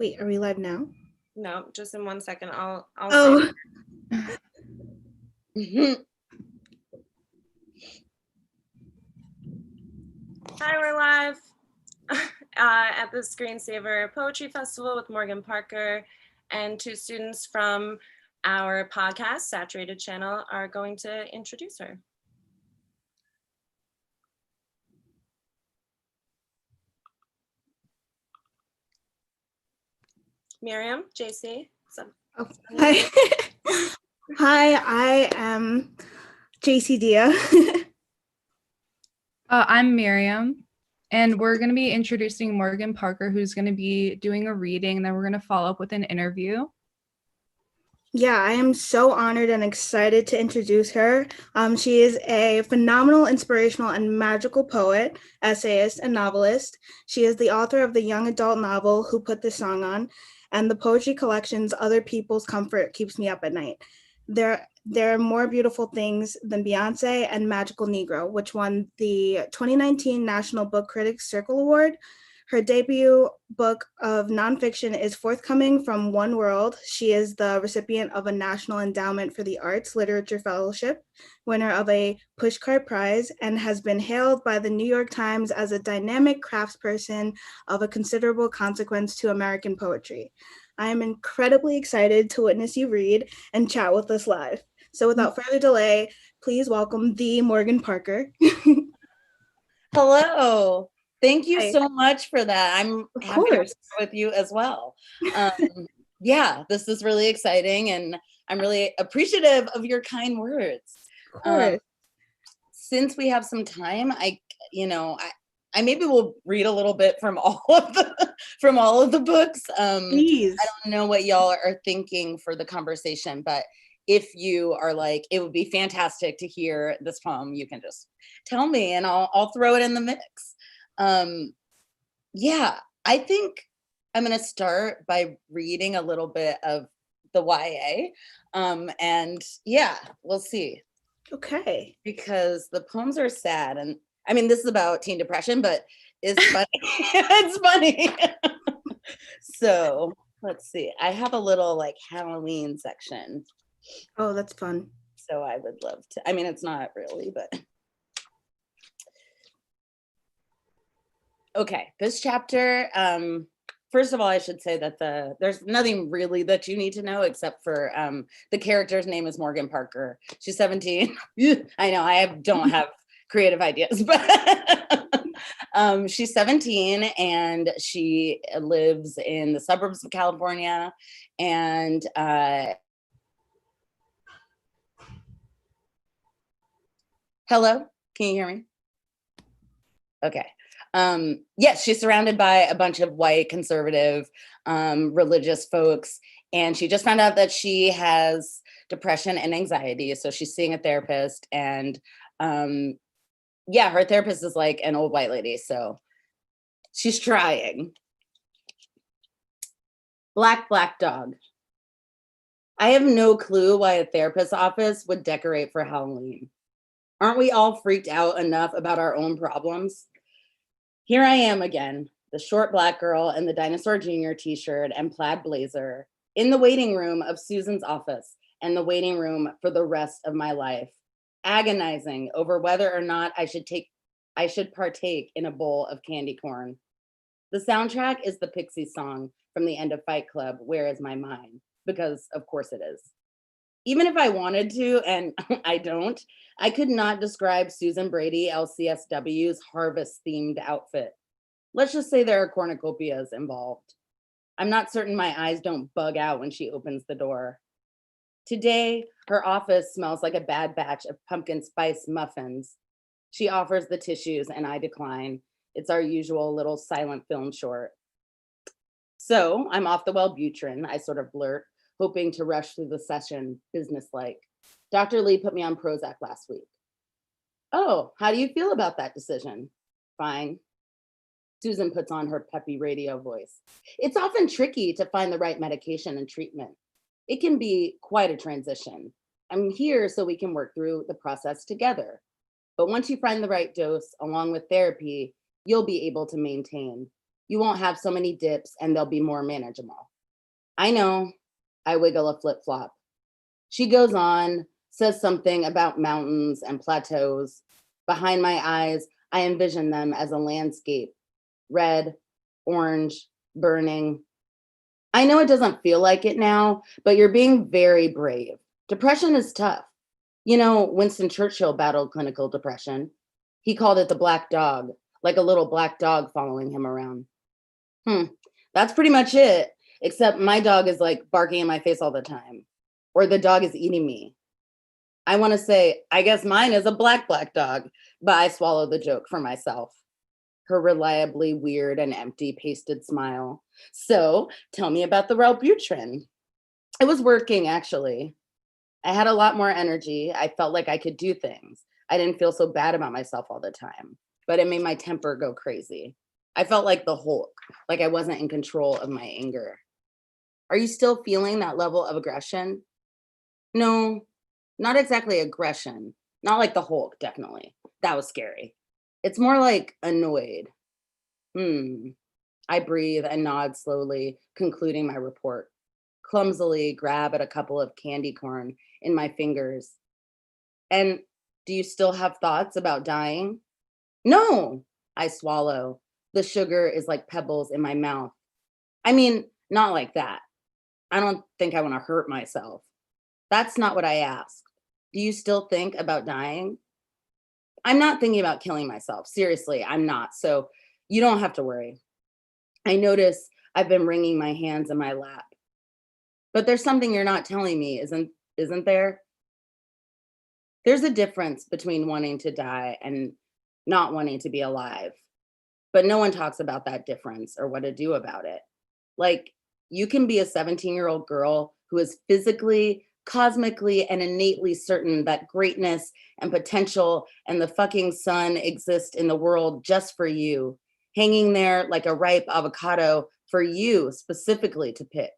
Wait, are we live now? No, just in 1 second. I'll Oh. say. Hi, we're live at the Screensaver Poetry Festival with Morgan Parker, and two students from our podcast, Saturated Channel, are going to introduce her. Miriam, JC. Oh, hi. Hi, I am JC Dia. I'm Miriam, and we're going to be introducing Morgan Parker, who's going to be doing a reading, and then we're going to follow up with an interview. Yeah, I am so honored and excited to introduce her. She is a phenomenal, inspirational, and magical poet, essayist, and novelist. She is the author of the young adult novel Who Put This Song On, and the poetry collections Other People's Comfort Keeps Me Up at Night. There are more beautiful things than Beyonce and Magical Negro, which won the 2019 National Book Critics Circle Award. Her debut book of nonfiction is forthcoming from One World. She is the recipient of a National Endowment for the Arts Literature Fellowship, winner of a Pushcart Prize, and has been hailed by the New York Times as a dynamic craftsperson of a considerable consequence to American poetry. I am incredibly excited to witness you read and chat with us live. So without further delay, please welcome the Morgan Parker. Hello. Thank you Hi. so much for that. I'm happy to be with you as well. Yeah, this is really exciting, and I'm really appreciative of your kind words. Of course. Since we have some time, I maybe will read a little bit from all of the books. Please. I don't know what y'all are thinking for the conversation, but if you are like, it would be fantastic to hear this poem, you can just tell me and I'll throw it in the mix. Yeah, I think I'm going to start by reading a little bit of the YA. And yeah, we'll see. Okay. Because the poems are sad. And I mean, this is about teen depression, but it's funny. It's funny. So let's see. I have a little like Halloween section. Oh, that's fun. So I would love to. I mean, it's not really, but. Okay, this chapter, first of all, I should say that there's nothing really that you need to know except for the character's name is Morgan Parker. She's 17. I know, don't have creative ideas, but she's 17 and she lives in the suburbs of California. And hello, can you hear me? Okay. Yes, she's surrounded by a bunch of white conservative religious folks, and she just found out that she has depression and anxiety, so she's seeing a therapist. And yeah, her therapist is like an old white lady, so she's trying. Black dog. I have no clue why a therapist's office would decorate for Halloween. Aren't we all freaked out enough about our own problems? Here I am again, the short black girl in the Dinosaur Jr. t-shirt and plaid blazer, in the waiting room of Susan's office and the waiting room for the rest of my life, agonizing over whether or not I should partake in a bowl of candy corn. The soundtrack is the Pixies song from the end of Fight Club, Where Is My Mind? Because of course it is. Even if I wanted to, and I don't, I could not describe Susan Brady LCSW's harvest-themed outfit. Let's just say there are cornucopias involved. I'm not certain my eyes don't bug out when she opens the door. Today, her office smells like a bad batch of pumpkin spice muffins. She offers the tissues and I decline. It's our usual little silent film short. So I'm off the Wellbutrin, I sort of blurt, hoping to rush through the session businesslike. Dr. Lee put me on Prozac last week. Oh, how do you feel about that decision? Fine. Susan puts on her peppy radio voice. It's often tricky to find the right medication and treatment. It can be quite a transition. I'm here so we can work through the process together. But once you find the right dose, along with therapy, you'll be able to maintain. You won't have so many dips and they'll be more manageable. I know. I wiggle a flip-flop. She goes on, says something about mountains and plateaus. Behind my eyes, I envision them as a landscape. Red, orange, burning. I know it doesn't feel like it now, but you're being very brave. Depression is tough. You know, Winston Churchill battled clinical depression. He called it the black dog, like a little black dog following him around. That's pretty much it, except my dog is like barking in my face all the time, or the dog is eating me. I want to say, I guess mine is a black dog, but I swallow the joke for myself. Her reliably weird and empty pasted smile. So tell me about the Wellbutrin. It was working, actually. I had a lot more energy. I felt like I could do things. I didn't feel so bad about myself all the time, but it made my temper go crazy. I felt like the Hulk, like I wasn't in control of my anger. Are you still feeling that level of aggression? No, not exactly aggression. Not like the Hulk, definitely. That was scary. It's more like annoyed. I breathe and nod slowly, concluding my report. Clumsily grab at a couple of candy corn in my fingers. And do you still have thoughts about dying? No, I swallow. The sugar is like pebbles in my mouth. I mean, not like that. I don't think I want to hurt myself. That's not what I asked. Do you still think about dying? I'm not thinking about killing myself. Seriously, I'm not. So you don't have to worry. I notice I've been wringing my hands in my lap. But there's something you're not telling me, isn't there? There's a difference between wanting to die and not wanting to be alive. But no one talks about that difference or what to do about it. Like, you can be a 17-year-old girl who is physically, cosmically, and innately certain that greatness and potential and the fucking sun exist in the world just for you, hanging there like a ripe avocado for you specifically to pick.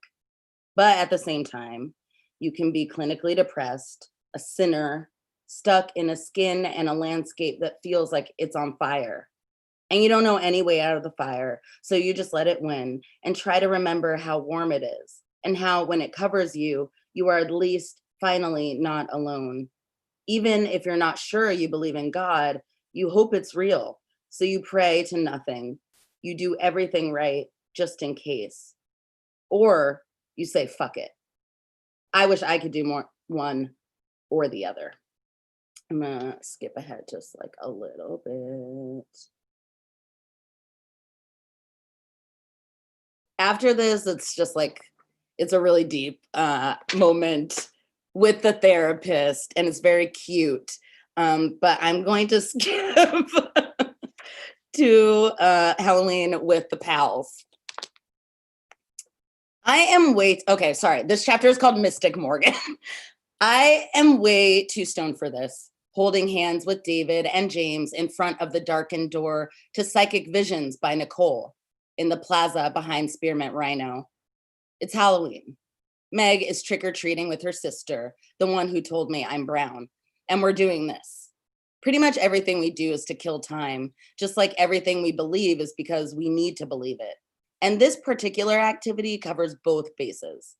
But at the same time, you can be clinically depressed, a sinner, stuck in a skin and a landscape that feels like it's on fire. And you don't know any way out of the fire, so you just let it win and try to remember how warm it is and how when it covers you, you are at least finally not alone. Even if you're not sure you believe in God, you hope it's real. So you pray to nothing. You do everything right just in case. Or you say, fuck it. I wish I could do more one or the other. I'm gonna skip ahead just like a little bit. After this, it's just like, it's a really deep moment with the therapist, and it's very cute. But I'm going to skip to Halloween with the pals. Okay, sorry. This chapter is called Mystic Morgan. I am way too stoned for this. Holding hands with David and James in front of the darkened door to Psychic Visions by Nicole in the plaza behind Spearmint Rhino. It's Halloween. Meg is trick-or-treating with her sister, the one who told me I'm brown, and we're doing this. Pretty much everything we do is to kill time, just like everything we believe is because we need to believe it. And this particular activity covers both bases.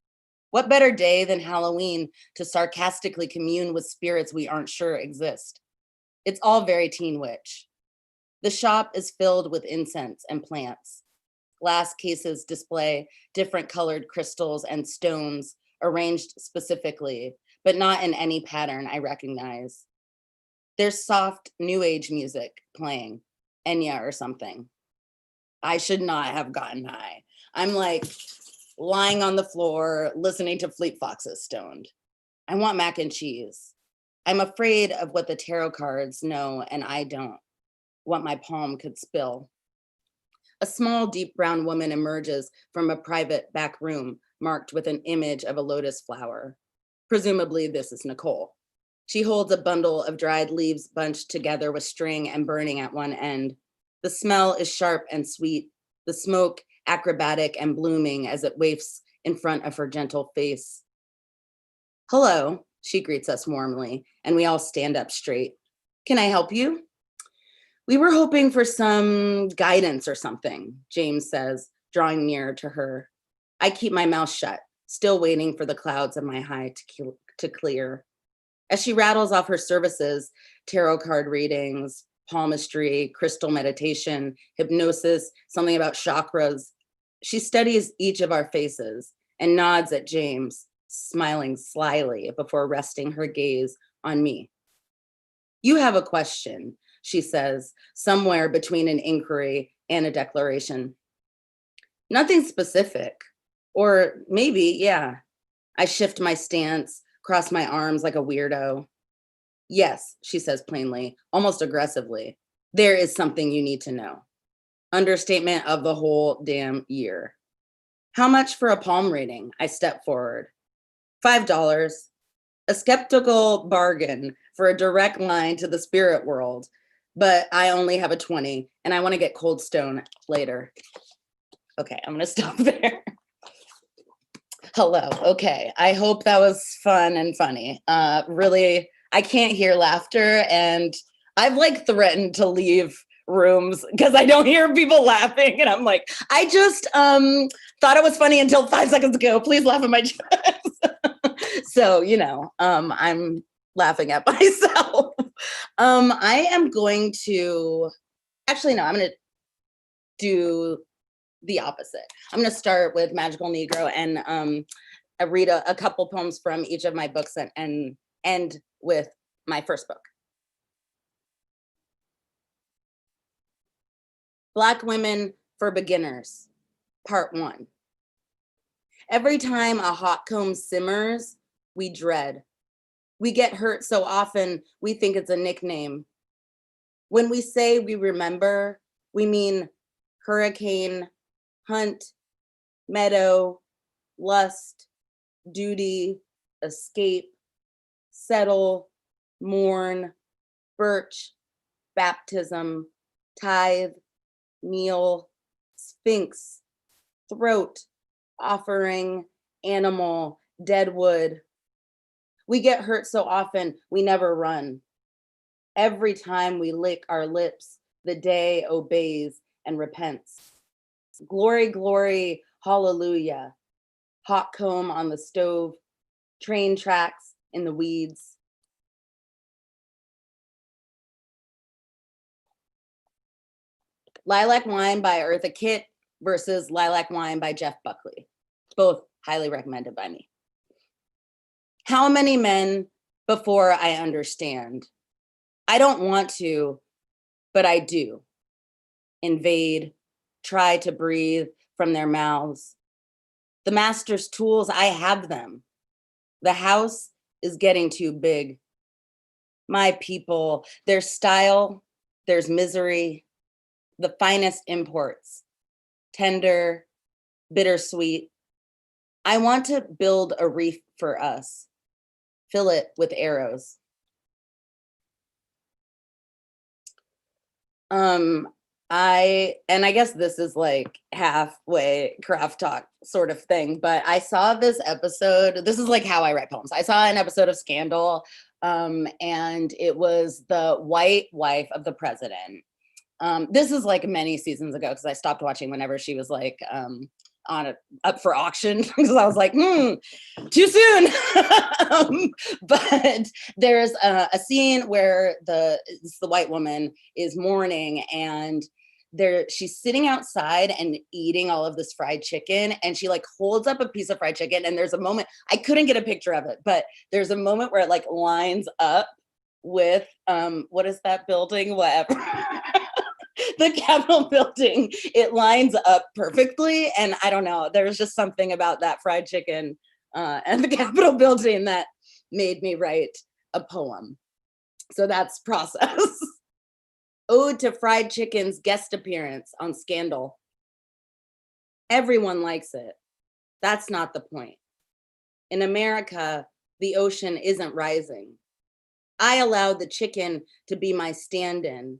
What better day than Halloween to sarcastically commune with spirits we aren't sure exist? It's all very Teen Witch. The shop is filled with incense and plants. Glass cases display different colored crystals and stones arranged specifically, but not in any pattern I recognize. There's soft new age music playing, Enya or something. I should not have gotten high. I'm like lying on the floor, listening to Fleet Foxes stoned. I want mac and cheese. I'm afraid of what the tarot cards know and I don't, what my palm could spill. A small, deep brown woman emerges from a private back room marked with an image of a lotus flower. Presumably, this is Nicole. She holds a bundle of dried leaves bunched together with string and burning at one end. The smell is sharp and sweet, the smoke acrobatic and blooming as it wafts in front of her gentle face. Hello, she greets us warmly, and we all stand up straight. Can I help you? We were hoping for some guidance or something, James says, drawing nearer to her. I keep my mouth shut, still waiting for the clouds of my high to clear. As she rattles off her services, tarot card readings, palmistry, crystal meditation, hypnosis, something about chakras, she studies each of our faces and nods at James, smiling slyly before resting her gaze on me. You have a question, she says, somewhere between an inquiry and a declaration. Nothing specific. Or maybe, yeah. I shift my stance, cross my arms like a weirdo. Yes, she says plainly, almost aggressively. There is something you need to know. Understatement of the whole damn year. How much for a palm reading? I step forward. $5. A skeptical bargain for a direct line to the spirit world, but I only have a 20 and I want to get Cold Stone later. Okay, I'm gonna stop there. Hello, okay. I hope that was fun and funny. Really, I can't hear laughter and I've like threatened to leave rooms because I don't hear people laughing and I'm like, I just thought it was funny until 5 seconds ago. Please laugh at my jokes. So, I'm laughing at myself. I am going to, actually, no, I'm going to do the opposite. I'm going to start with Magical Negro and I read a couple poems from each of my books and end with my first book. Black Women for Beginners, Part 1. Every time a hot comb simmers, we dread. We get hurt so often, we think it's a nickname. When we say we remember, we mean hurricane, hunt, meadow, lust, duty, escape, settle, mourn, birch, baptism, tithe, meal, sphinx, throat, offering, animal, deadwood. We get hurt so often, we never run. Every time we lick our lips, the day obeys and repents. Glory, glory, hallelujah. Hot comb on the stove, train tracks in the weeds. Lilac Wine by Eartha Kitt versus Lilac Wine by Jeff Buckley. Both highly recommended by me. How many men before I understand? I don't want to, but I do. Invade, try to breathe from their mouths. The master's tools, I have them. The house is getting too big. My people, there's style, there's misery, the finest imports, tender, bittersweet. I want to build a reef for us, fill it with arrows. I guess this is like halfway craft talk sort of thing, but I saw this episode. This is like how I write poems. I saw an episode of Scandal, and it was the white wife of the president. This is like many seasons ago because I stopped watching whenever she was like up for auction because I was like, too soon. But there's a scene where the white woman is mourning and she's sitting outside and eating all of this fried chicken and she like holds up a piece of fried chicken and there's a moment, I couldn't get a picture of it, but there's a moment where it like lines up with what is that building, whatever. The Capitol building, it lines up perfectly. And I don't know, there's just something about that fried chicken and the Capitol building that made me write a poem. So that's process. Ode to Fried Chicken's guest appearance on Scandal. Everyone likes it. That's not the point. In America, the ocean isn't rising. I allowed the chicken to be my stand-in.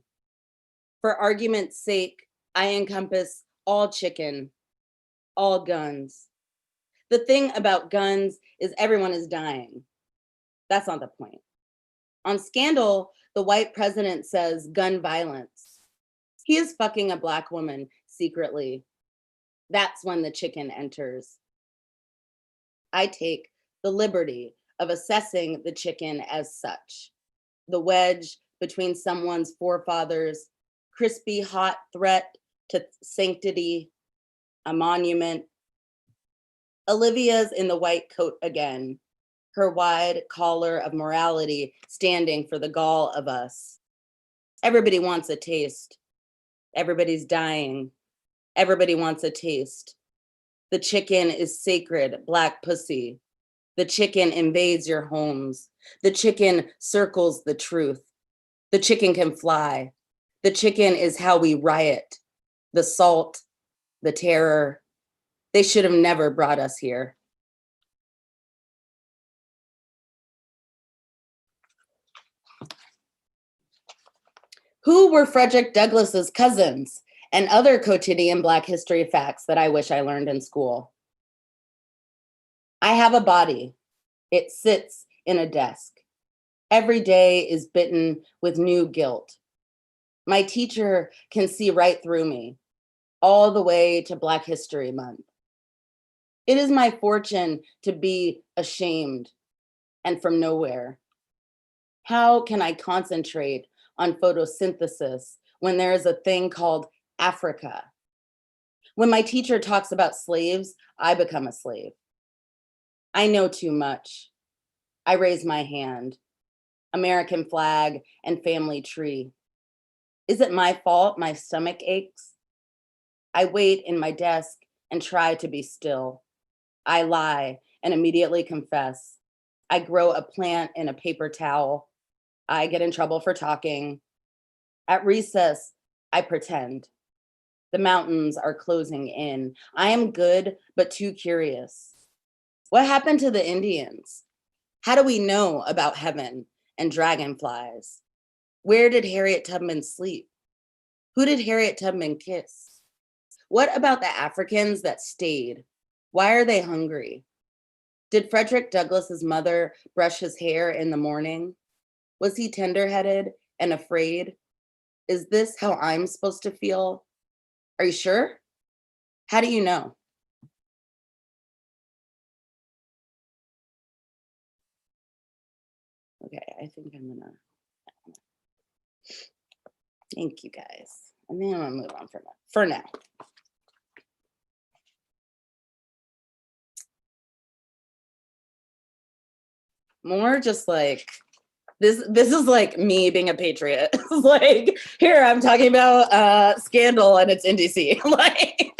For argument's sake, I encompass all chicken, all guns. The thing about guns is everyone is dying. That's not the point. On Scandal, the white president says gun violence. He is fucking a Black woman secretly. That's when the chicken enters. I take the liberty of assessing the chicken as such. The wedge between someone's forefathers, crispy hot threat to sanctity, a monument. Olivia's in the white coat again, her wide collar of morality standing for the gall of us. Everybody wants a taste. Everybody's dying. Everybody wants a taste. The chicken is sacred, Black pussy. The chicken invades your homes. The chicken circles the truth. The chicken can fly. The chicken is how we riot. The salt, the terror. They should have never brought us here. Who were Frederick Douglass's cousins? And other quotidian Black history facts that I wish I learned in school. I have a body. It sits in a desk. Every day is bitten with new guilt. My teacher can see right through me, all the way to Black History Month. It is my fortune to be ashamed and from nowhere. How can I concentrate on photosynthesis when there is a thing called Africa? When my teacher talks about slaves, I become a slave. I know too much. I raise my hand. American flag and family tree. Is it my fault my stomach aches? I wait in my desk and try to be still. I lie and immediately confess. I grow a plant in a paper towel. I get in trouble for talking. At recess, I pretend. The mountains are closing in. I am good, but too curious. What happened to the Indians? How do we know about heaven and dragonflies? Where did Harriet Tubman sleep? Who did Harriet Tubman kiss? What about the Africans that stayed? Why are they hungry? Did Frederick Douglass's mother brush his hair in the morning? Was he tender-headed and afraid? Is this how I'm supposed to feel? Are you sure? How do you know? Okay, I think I'm gonna, thank you guys. And then I'm gonna move on for now. More just like, this is like me being a patriot. Like, here I'm talking about Scandal and it's in DC. Like,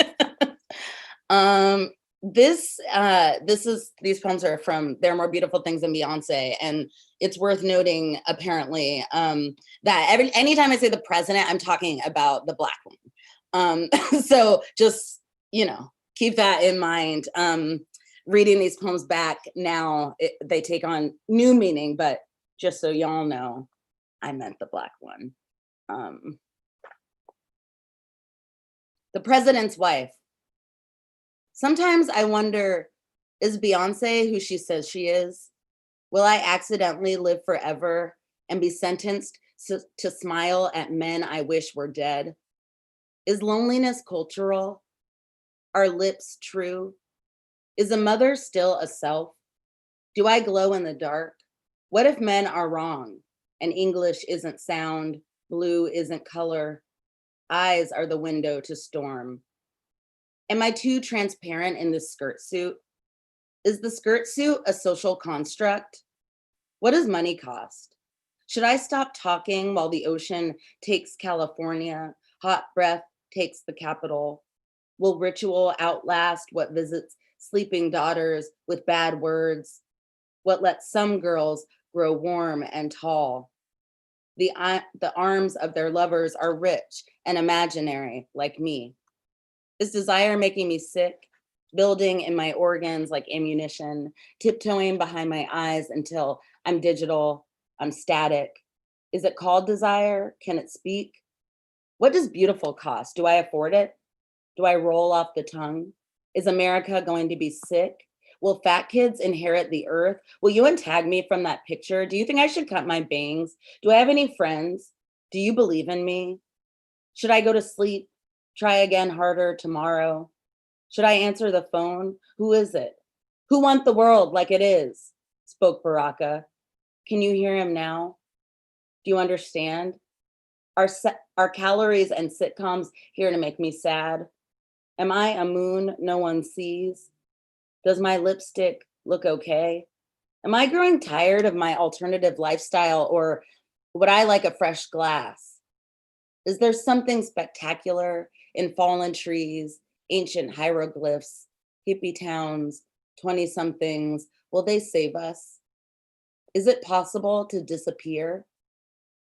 these poems are from There Are More Beautiful Things Than Beyonce, and it's worth noting apparently that anytime I say the president, I'm talking about the Black woman. So just, keep that in mind. Reading these poems back now, they take on new meaning, but just so y'all know, I meant the Black one. The President's Wife. Sometimes I wonder, is Beyonce who she says she is? Will I accidentally live forever and be sentenced to smile at men I wish were dead? Is loneliness cultural? Are lips true? Is a mother still a self? Do I glow in the dark? What if men are wrong and English isn't sound, blue isn't color, eyes are the window to storm? Am I too transparent in this skirt suit? Is the skirt suit a social construct? What does money cost? Should I stop talking while the ocean takes California, hot breath takes the capital? Will ritual outlast what visits sleeping daughters with bad words? What lets some girls grow warm and tall? The arms of their lovers are rich and imaginary, like me. Is desire making me sick, building in my organs like ammunition, tiptoeing behind my eyes until I'm digital, I'm static? Is it called desire? Can it speak? What does beautiful cost? Do I afford it? Do I roll off the tongue? Is America going to be sick? Will fat kids inherit the earth? Will you untag me from that picture? Do you think I should cut my bangs? Do I have any friends? Do you believe in me? Should I go to sleep? Try again harder tomorrow? Should I answer the phone? Who is it? Who want the world like it is? Spoke Baraka. Can you hear him now? Do you understand? Are calories and sitcoms here to make me sad? Am I a moon no one sees? Does my lipstick look okay? Am I growing tired of my alternative lifestyle, or would I like a fresh glass? Is there something spectacular in fallen trees, ancient hieroglyphs, hippie towns, 20-somethings? Will they save us? Is it possible to disappear?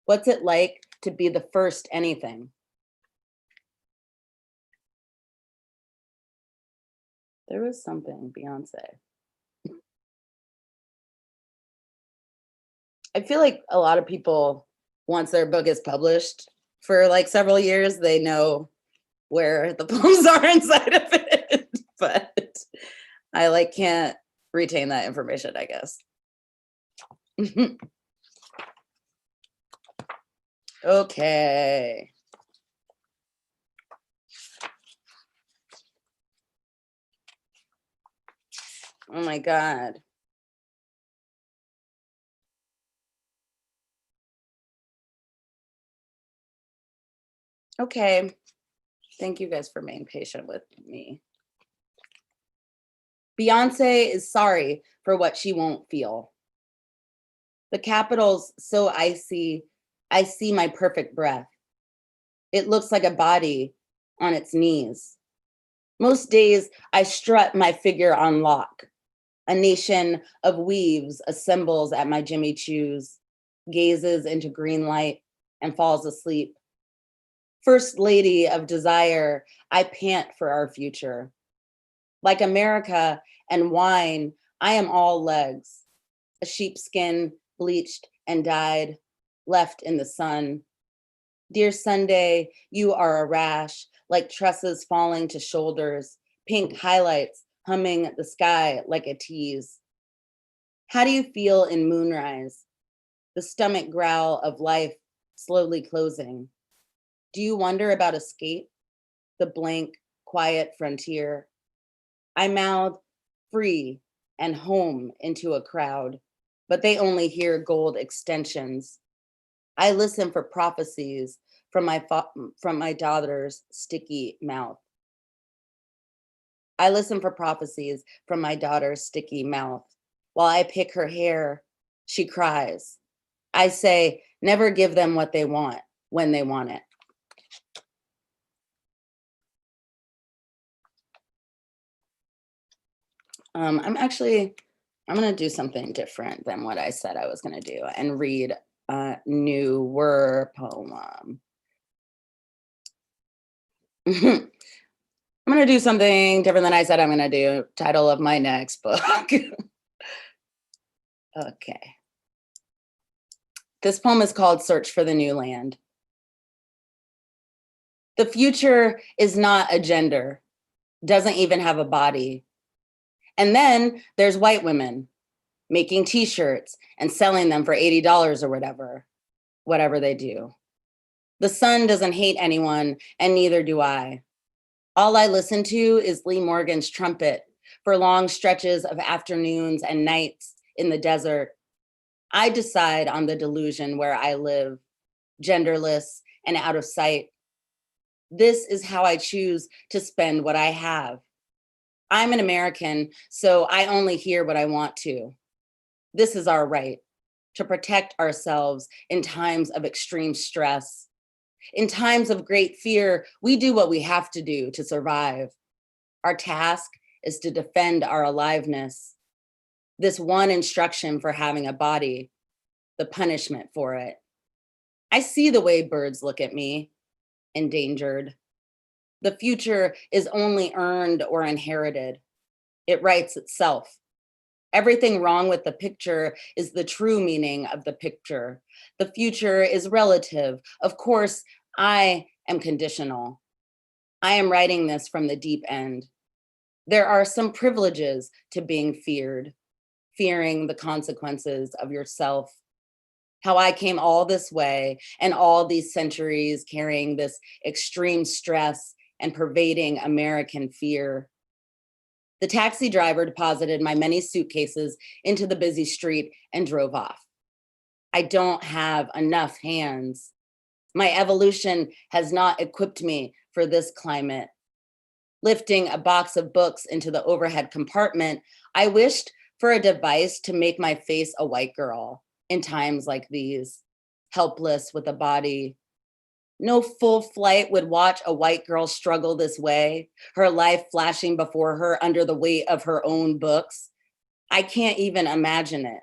What's it like to be the first anything? There was something, Beyonce. I feel like a lot of people, once their book is published for like several years, they know where the poems are inside of it. But I like can't retain that information, I guess. Okay. Oh my God. Okay. Thank you guys for being patient with me. Beyonce is sorry for what she won't feel. The capital's so icy, I see my perfect breath. It looks like a body on its knees. Most days I strut my figure on lock. A nation of weaves assembles at my Jimmy Choos, gazes into green light and falls asleep. First lady of desire, I pant for our future. Like America and wine, I am all legs. A sheepskin bleached and dyed, left in the sun. Dear Sunday, you are a rash, like tresses falling to shoulders, pink highlights humming the sky like a tease. How do you feel in moonrise? The stomach growl of life slowly closing. Do you wonder about escape? The blank, quiet frontier. I mouth free and home into a crowd, but they only hear gold extensions. I listen for prophecies from my daughter's sticky mouth. I listen for prophecies from my daughter's sticky mouth. While I pick her hair, she cries. I say, never give them what they want when they want it. I'm gonna do something different than what I said I was gonna do and read a newer poem. I'm gonna do something different than I said I'm gonna do. Title of my next book. Okay. This poem is called Search for the New Land. The future is not a gender, doesn't even have a body. And then there's white women making t-shirts and selling them for $80 or whatever they do. The sun doesn't hate anyone, and neither do I. All I listen to is Lee Morgan's trumpet for long stretches of afternoons and nights in the desert. I decide on the delusion where I live, genderless and out of sight. This is how I choose to spend what I have. I'm an American, so I only hear what I want to. This is our right, to protect ourselves in times of extreme stress. In times of great fear, we do what we have to do to survive. Our task is to defend our aliveness. This one instruction for having a body, the punishment for it. I see the way birds look at me, endangered. The future is only earned or inherited. It writes itself. Everything wrong with the picture is the true meaning of the picture. The future is relative. Of course, I am conditional. I am writing this from the deep end. There are some privileges to being feared, fearing the consequences of yourself. how I came all this way and all these centuries carrying this extreme stress and pervading American fear. The taxi driver deposited my many suitcases into the busy street and drove off. I don't have enough hands. My evolution has not equipped me for this climate. Lifting a box of books into the overhead compartment, I wished for a device to make my face a white girl in times like these, helpless with a body. No full flight would watch a white girl struggle this way, her life flashing before her under the weight of her own books. I can't even imagine it.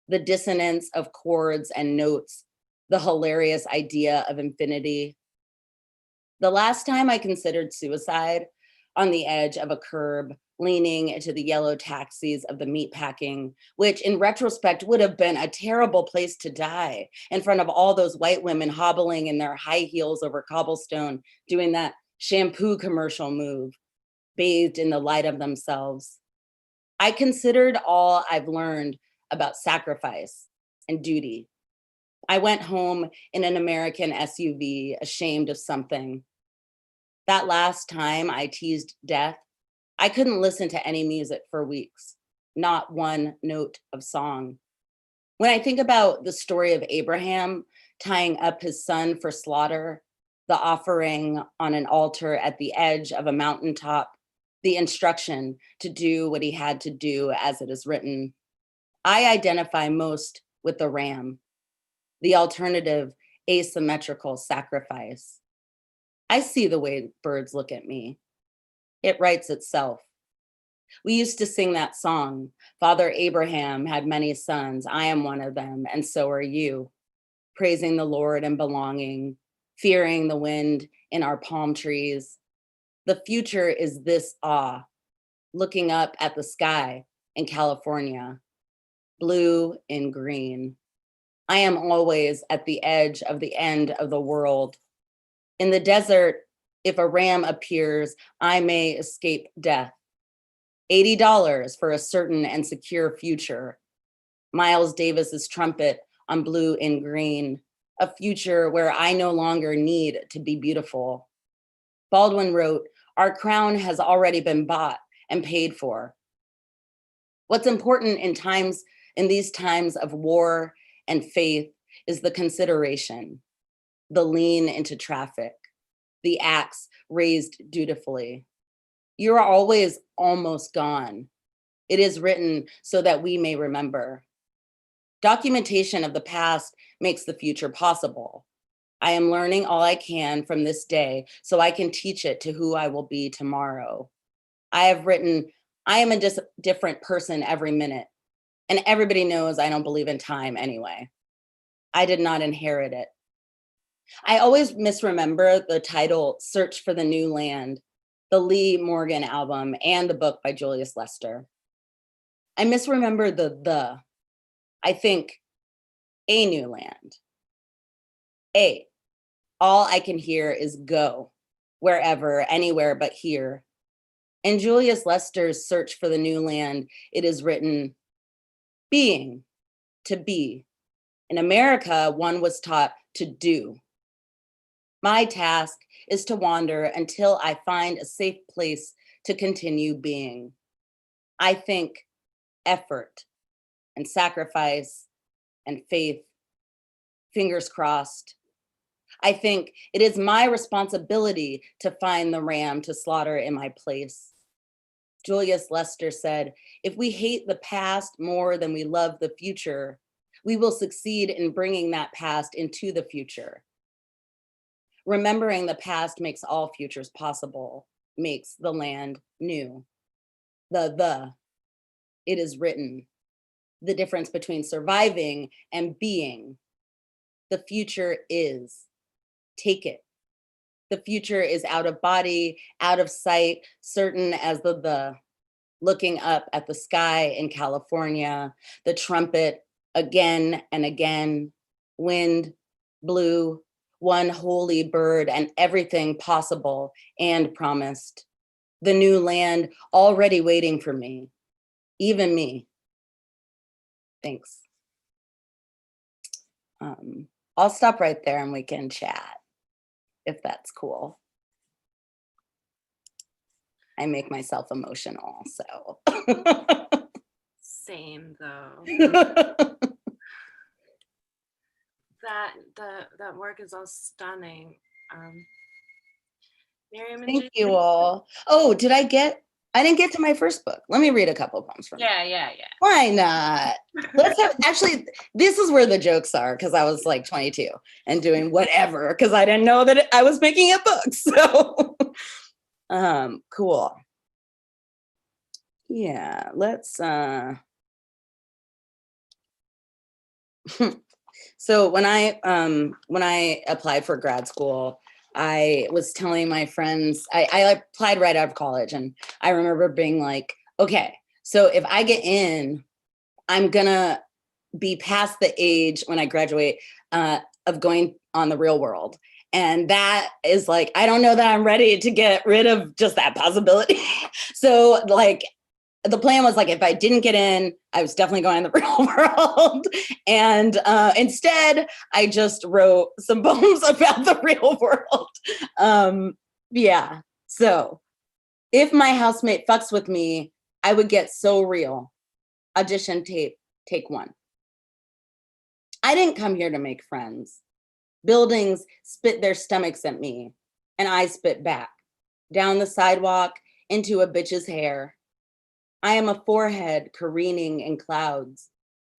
The dissonance of chords and notes, the hilarious idea of infinity. The last time I considered suicide, on the edge of a curb, leaning into the yellow taxis of the meatpacking, which in retrospect would have been a terrible place to die, in front of all those white women hobbling in their high heels over cobblestone, doing that shampoo commercial move, bathed in the light of themselves. I considered all I've learned about sacrifice and duty. I went home in an American SUV, ashamed of something. That last time I teased death, I couldn't listen to any music for weeks, not one note of song. When I think about the story of Abraham tying up his son for slaughter, the offering on an altar at the edge of a mountaintop, the instruction to do what he had to do as it is written, I identify most with the ram, the alternative asymmetrical sacrifice. I see the way birds look at me. It writes itself. We used to sing that song, Father Abraham had many sons, I am one of them, and so are you, praising the Lord and belonging, fearing the wind in our palm trees. The future is this awe, looking up at the sky in California, blue and green. I am always at the edge of the end of the world. In the desert, if a ram appears, I may escape death. $80 for a certain and secure future. Miles Davis's trumpet on blue and green, a future where I no longer need to be beautiful. Baldwin wrote, our crown has already been bought and paid for. What's important in these times of war and faith is the consideration, the lean into traffic, the axe raised dutifully. You are always almost gone. It is written so that we may remember. Documentation of the past makes the future possible. I am learning all I can from this day so I can teach it to who I will be tomorrow. I have written, I am a different person every minute, and everybody knows I don't believe in time anyway. I did not inherit it. I always misremember the title, Search for the New Land, the Lee Morgan album, and the book by Julius Lester. I misremember the. I think, a new land. All I can hear is go, wherever, anywhere but here. In Julius Lester's Search for the New Land, it is written, being, to be. In America, one was taught to do. My task is to wander until I find a safe place to continue being. I think effort and sacrifice and faith, fingers crossed. I think it is my responsibility to find the ram to slaughter in my place. Julius Lester said, if we hate the past more than we love the future, we will succeed in bringing that past into the future. Remembering the past makes all futures possible, makes the land new. It is written. The difference between surviving and being. The future is. Take it. The future is out of body, out of sight, certain as the. Looking up at the sky in California, the trumpet again and again, wind, blue, one holy bird and everything possible and promised. The new land already waiting for me, even me. Thanks. I'll stop right there and we can chat if that's cool. I make myself emotional, so. Same though. That work is all stunning. Miriam and Thank you all. Oh, I didn't get to my first book. Let me read a couple poems from it. Yeah. Why not? Actually, this is where the jokes are, because I was like 22 and doing whatever, because I didn't know that I was making a book. So, cool. Yeah, let's, so when I applied for grad school, I was telling my friends, I applied right out of college, and I remember being like, okay, so if I get in, I'm gonna be past the age when I graduate of going on the real world. And that is like, I don't know that I'm ready to get rid of just that possibility. So like, the plan was like, if I didn't get in, I was definitely going in the real world. And instead, I just wrote some poems about the real world. Yeah. So if my housemate fucks with me, I would get so real. Audition tape, take one. I didn't come here to make friends. Buildings spit their stomachs at me, and I spit back. Down the sidewalk, into a bitch's hair. I am a forehead careening in clouds,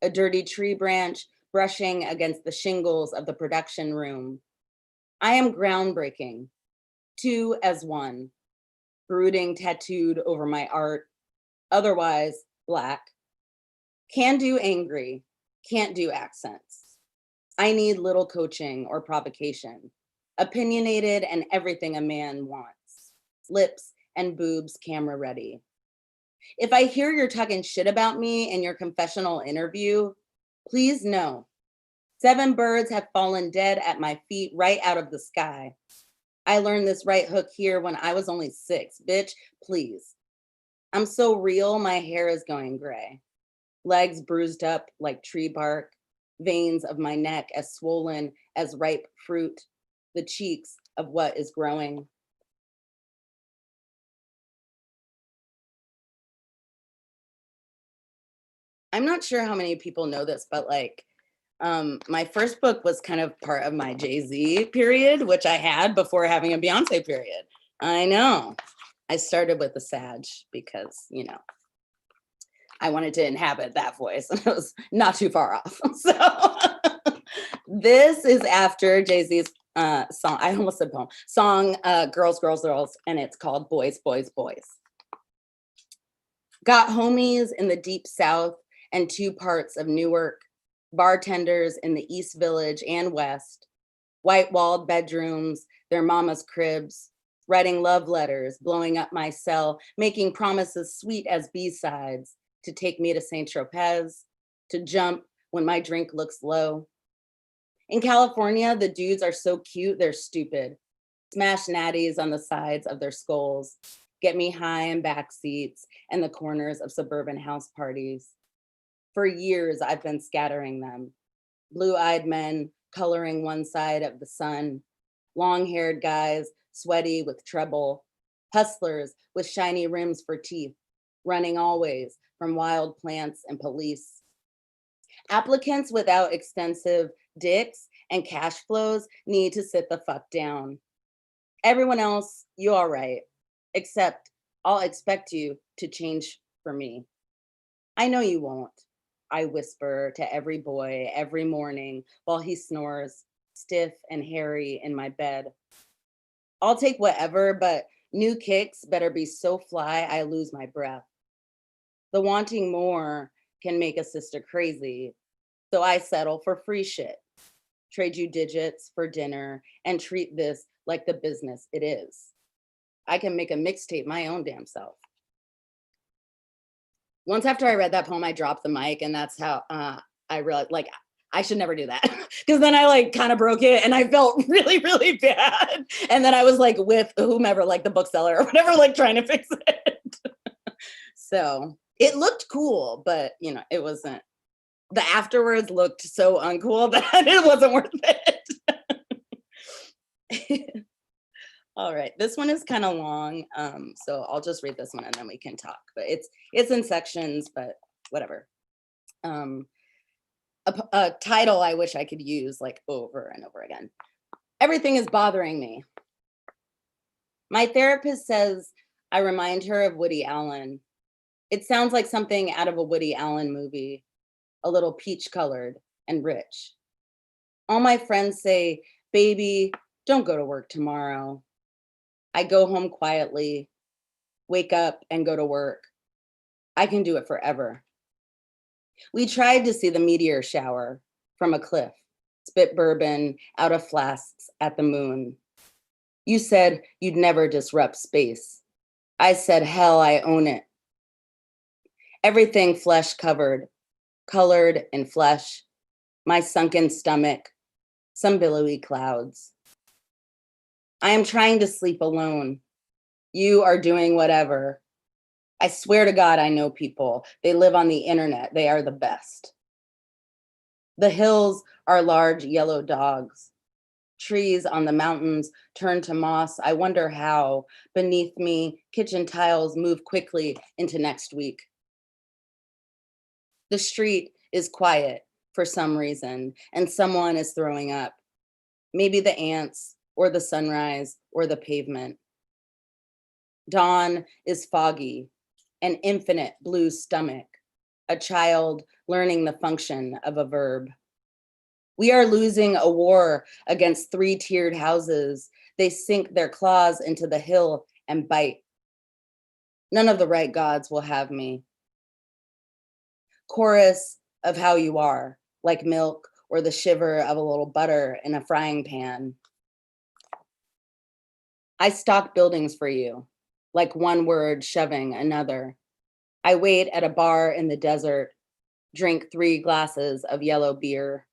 a dirty tree branch brushing against the shingles of the production room. I am groundbreaking, two as one, brooding tattooed over my art, otherwise Black. Can do angry, can't do accents. I need little coaching or provocation, opinionated and everything a man wants, lips and boobs camera ready. If I hear you're talking shit about me in your confessional interview, please know 7 birds have fallen dead at my feet right out of the sky. I learned this right hook here when I was only 6, bitch, please. I'm so real, my hair is going gray. Legs bruised up like tree bark, veins of my neck as swollen as ripe fruit, the cheeks of what is growing. I'm not sure how many people know this, but like my first book was kind of part of my Jay-Z period, which I had before having a Beyonce period. I know. I started with the Sag because, you know, I wanted to inhabit that voice, and it was not too far off. So this is after Jay-Z's song, I almost said poem, song, Girls, Girls, Girls, and it's called Boys, Boys, Boys. Got homies in the deep South and 2 parts of Newark, bartenders in the East Village and West, white-walled bedrooms, their mama's cribs, writing love letters, blowing up my cell, making promises sweet as B-sides, to take me to St. Tropez, to jump when my drink looks low. In California, the dudes are so cute, they're stupid. Smash natties on the sides of their skulls, get me high in back seats and the corners of suburban house parties. For years, I've been scattering them. Blue-eyed men coloring one side of the sun, long-haired guys, sweaty with treble, hustlers with shiny rims for teeth, running always from wild plants and police. Applicants without extensive dicks and cash flows need to sit the fuck down. Everyone else, you all right, except I'll expect you to change for me. I know you won't, I whisper to every boy every morning while he snores, stiff and hairy in my bed. I'll take whatever, but new kicks better be so fly I lose my breath. The wanting more can make a sister crazy, so I settle for free shit. Trade you digits for dinner and treat this like the business it is. I can make a mixtape my own damn self. Once after I read that poem, I dropped the mic, and that's how I realized, like, I should never do that. Because then I like kind of broke it and I felt really, really bad. And then I was like with whomever, like the bookseller or whatever, like trying to fix it. So it looked cool, but you know, it wasn't the afterwards looked so uncool that it wasn't worth it. All right, this one is kind of long, so I'll just read this one and then we can talk. But it's in sections, but whatever. A title I wish I could use like over and over again. Everything is bothering me. My therapist says I remind her of Woody Allen. It sounds like something out of a Woody Allen movie, a little peach-colored and rich. All my friends say, baby, don't go to work tomorrow. I go home quietly, wake up and go to work. I can do it forever. We tried to see the meteor shower from a cliff, spit bourbon out of flasks at the moon. You said you'd never disrupt space. I said, hell, I own it. Everything flesh covered, colored in flesh, my sunken stomach, some billowy clouds. I am trying to sleep alone. You are doing whatever. I swear to God, I know people. They live on the internet. They are the best. The hills are large yellow dogs. Trees on the mountains turn to moss. I wonder how. Beneath me, kitchen tiles move quickly into next week. The street is quiet for some reason, and someone is throwing up. Maybe the ants, or the sunrise, or the pavement. Dawn is foggy, an infinite blue stomach, a child learning the function of a verb. We are losing a war against three-tiered houses. They sink their claws into the hill and bite. None of the right gods will have me. Chorus of how you are, like milk or the shiver of a little butter in a frying pan. I stock buildings for you, like one word shoving another. I wait at a bar in the desert, drink 3 glasses of yellow beer.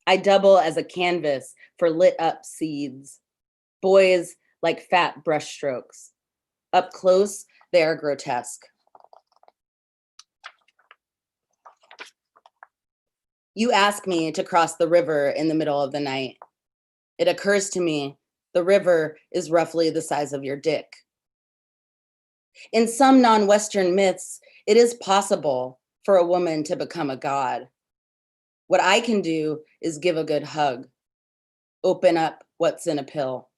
I double as a canvas for lit up seeds, boys like fat brushstrokes. Up close, they are grotesque. You ask me to cross the river in the middle of the night. It occurs to me the river is roughly the size of your dick. In some non-Western myths, it is possible for a woman to become a god. What I can do is give a good hug, open up what's in a pill.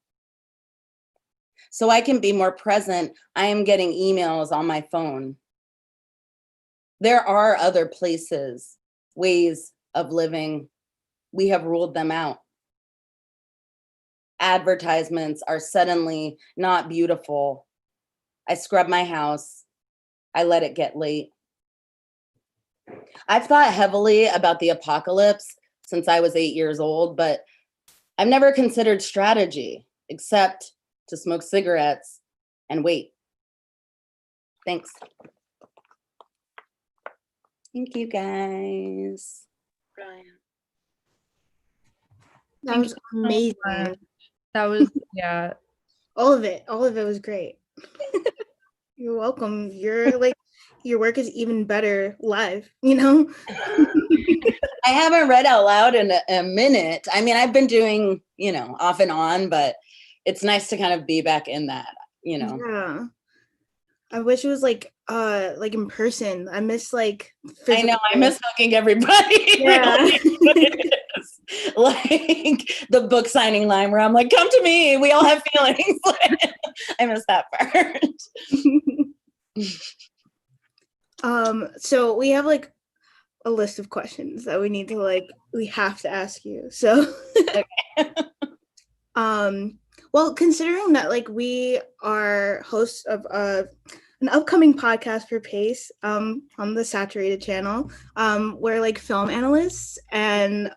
So I can be more present, I am getting emails on my phone. There are other places, ways of living. We have ruled them out. Advertisements are suddenly not beautiful. I scrub my house. I let it get late. I've thought heavily about the apocalypse since I was 8 years old, but I've never considered strategy except to smoke cigarettes and wait. Thanks. Thank you, guys. Brilliant. That Thank was you so amazing. much. That was, yeah. All of it was great. You're welcome. Your work is even better live, you know? I haven't read out loud in a minute. I mean, I've been doing, off and on, but it's nice to kind of be back in that, Yeah. I wish it was like in person. I miss like I know, I miss hugging everybody. Yeah. Really. Like the book signing line where I'm like, come to me, we all have feelings. I miss that part. So we have like a list of questions that we have to ask you. So well, considering that like we are hosts of an upcoming podcast for Pace on the Saturated channel, we're like film analysts, and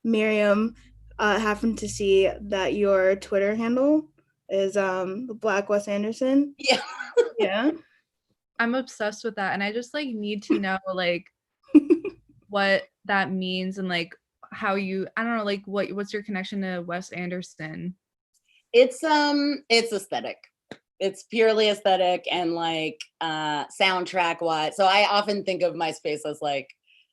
Miriam happened to see that your Twitter handle is Black Wes Anderson. Yeah. Yeah. I'm obsessed with that, and I just like need to know like what that means and like how you, I don't know, like what's your connection to Wes Anderson? It's aesthetic. It's purely aesthetic and like soundtrack wise. So I often think of my space as like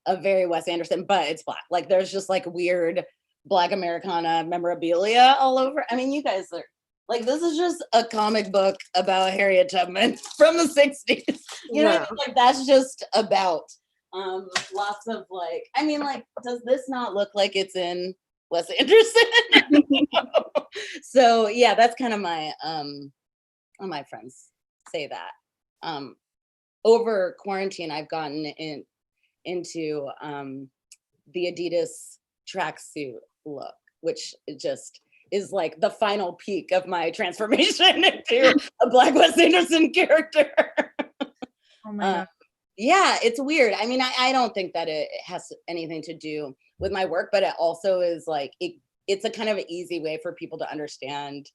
a very Wes Anderson, but it's Black. Like there's just like weird Black Americana memorabilia all over. I mean, you guys are like, this is just a comic book about Harriet Tubman from the 60s. You know what I mean? Like that's just about lots of like, I mean, like, does this not look like it's in Wes Anderson? So yeah, that's kind of my my friends say that. Over quarantine, I've gotten into the Adidas tracksuit look, which just is like the final peak of my transformation into a Black Wes Anderson character. Oh my God. Yeah, it's weird. I mean, I don't think that it has anything to do with my work, but it also is like, it's a kind of an easy way for people to understand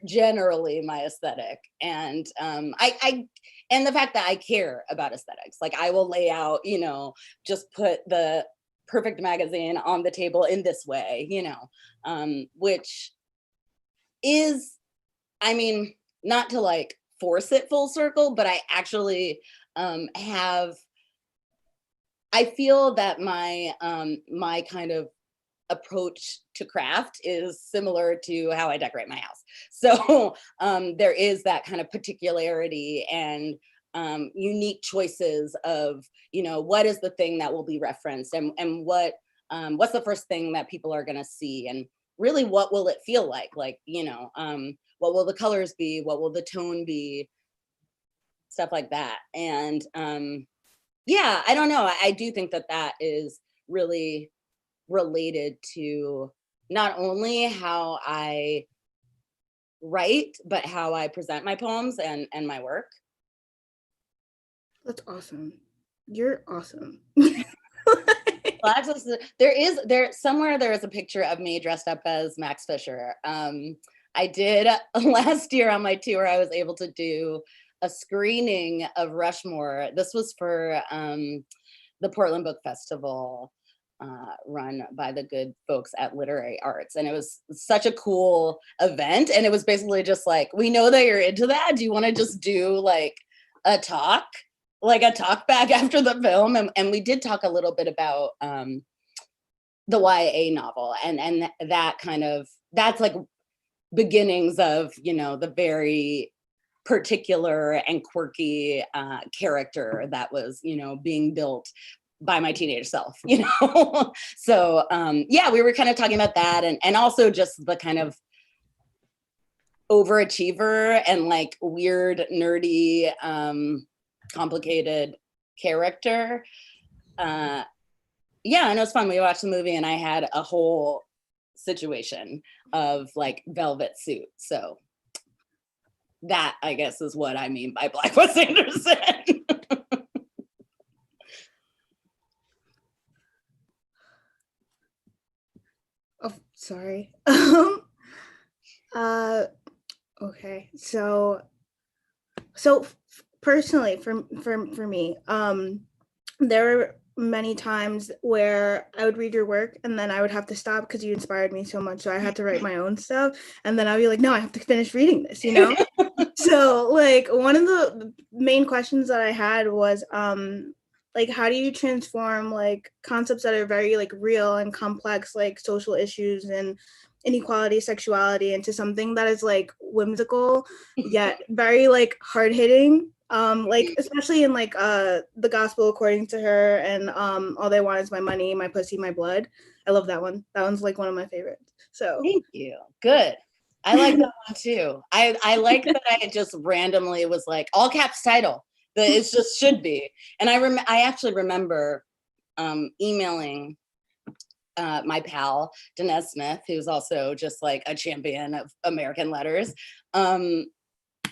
generally my aesthetic. And I and the fact that I care about aesthetics. Like I will lay out, you know, just put the perfect magazine on the table in this way, you know, which is, I mean, not to like force it full circle, but I actually have, I feel that my my kind of approach to craft is similar to how I decorate my house. So there is that kind of particularity and unique choices of, you know, what is the thing that will be referenced and what's the first thing that people are going to see, and really what will it feel like, you know, what will the colors be, what will the tone be, stuff like that. And yeah, I don't know. I do think that that is really related to not only how I write, but how I present my poems and my work. That's awesome. You're awesome. Well, there somewhere there is a picture of me dressed up as Max Fisher. I did last year on my tour, I was able to do a screening of Rushmore. This was for the Portland Book Festival, run by the good folks at Literary Arts. And it was such a cool event. And it was basically just like, we know that you're into that. Do you want to just do like a talk back after the film? And we did talk a little bit about the YA novel and that kind of, that's like beginnings of, you know, the very particular and quirky character that was, you know, being built by my teenage self, you know? So yeah, we were kind of talking about that and also just the kind of overachiever and like weird, nerdy, complicated character. Yeah, and it was fun. We watched the movie and I had a whole situation of like velvet suit. So that, I guess, is what I mean by Black Wes Anderson. Oh, sorry. Okay. So personally for me, there were many times where I would read your work and then I would have to stop because you inspired me so much. So I had to write my own stuff. And then I'd be like, no, I have to finish reading this, you know? So like one of the main questions that I had was like how do you transform like concepts that are very like real and complex, like social issues and inequality, sexuality, into something that is like whimsical yet very like hard hitting, like especially in like the gospel according to her and all they want is my money, my pussy, my blood. I love that one. That one's like one of my favorites. So Thank you. Good. I like that one too. I like that I just randomly was like all caps title. That it just should be. And I actually remember emailing my pal Dinesh Smith, who's also just like a champion of American letters, and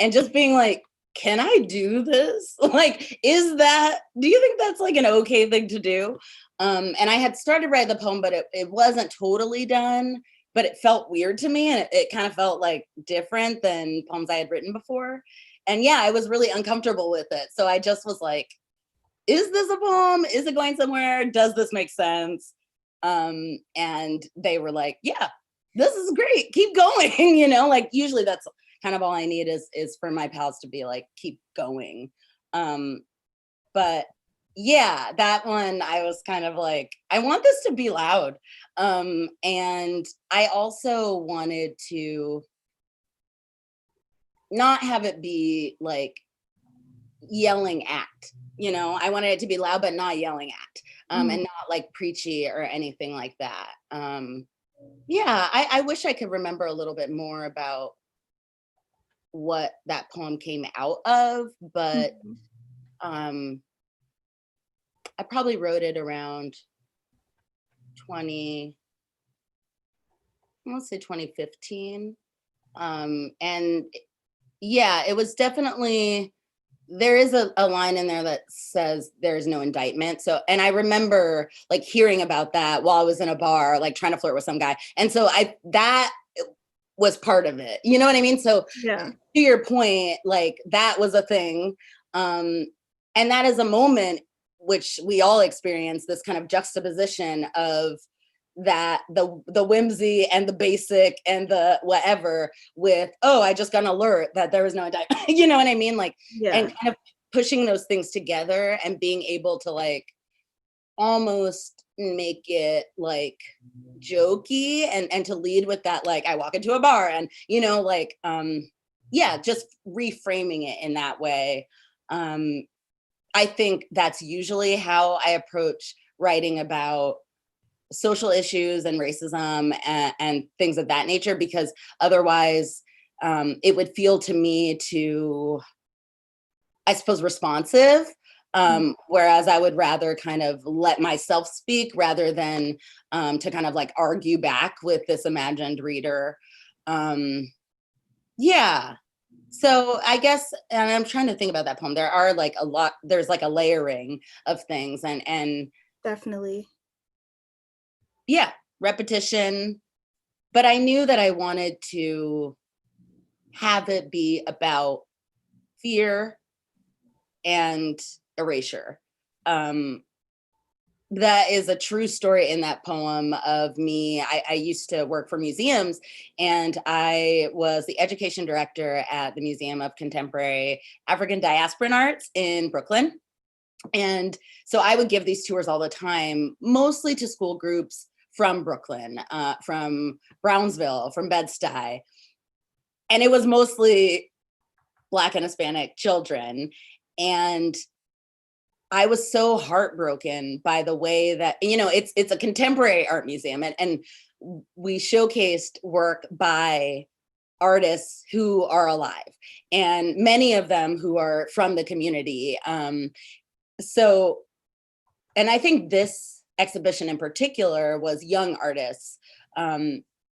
just being like, can I do this? Like, do you think that's like an okay thing to do? And I had started to write the poem, but it wasn't totally done, but it felt weird to me. And it kind of felt like different than poems I had written before. And yeah, I was really uncomfortable with it. So I just was like, is this a poem? Is it going somewhere? Does this make sense? And they were like, yeah, this is great. Keep going. You know, like usually that's kind of all I need is for my pals to be like, keep going. But yeah, that one I was kind of like, I want this to be loud. And I also wanted to not have it be like yelling at, I wanted it to be loud but not yelling at, and not like preachy or anything like that. Yeah, I wish I could remember a little bit more about what that poem came out of, but I probably wrote it around 2015. And yeah, it was definitely, there is a line in there that says there's no indictment. So, and I remember like hearing about that while I was in a bar, like trying to flirt with some guy. And so that was part of it. You know what I mean? So Yeah. to your point, like that was a thing. And that is a moment which we all experience, this kind of juxtaposition of that the whimsy and the basic and the whatever with, oh, I just got an alert that there was no indictment. You know what I mean? Like, Yeah. and kind of pushing those things together and being able to like almost make it like jokey and to lead with that, like I walk into a bar and like yeah, just reframing it in that way. I think that's usually how I approach writing about social issues and racism and things of that nature, because otherwise it would feel to me too, I suppose, responsive. Whereas I would rather kind of let myself speak rather than to kind of like argue back with this imagined reader. Yeah. So I guess, and I'm trying to think about that poem. There are like a lot, there's like a layering of things and Definitely. yeah, repetition. But I knew that I wanted to have it be about fear and erasure. That is a true story in that poem of me. I used to work for museums, and I was the education director at the Museum of Contemporary African Diasporan Arts in Brooklyn. And so I would give these tours all the time, mostly to school groups from Brooklyn, from Brownsville, from Bed-Stuy. And it was mostly Black and Hispanic children. And I was so heartbroken by the way that, it's a contemporary art museum, and we showcased work by artists who are alive, and many of them who are from the community. So, and I think this exhibition in particular was young artists.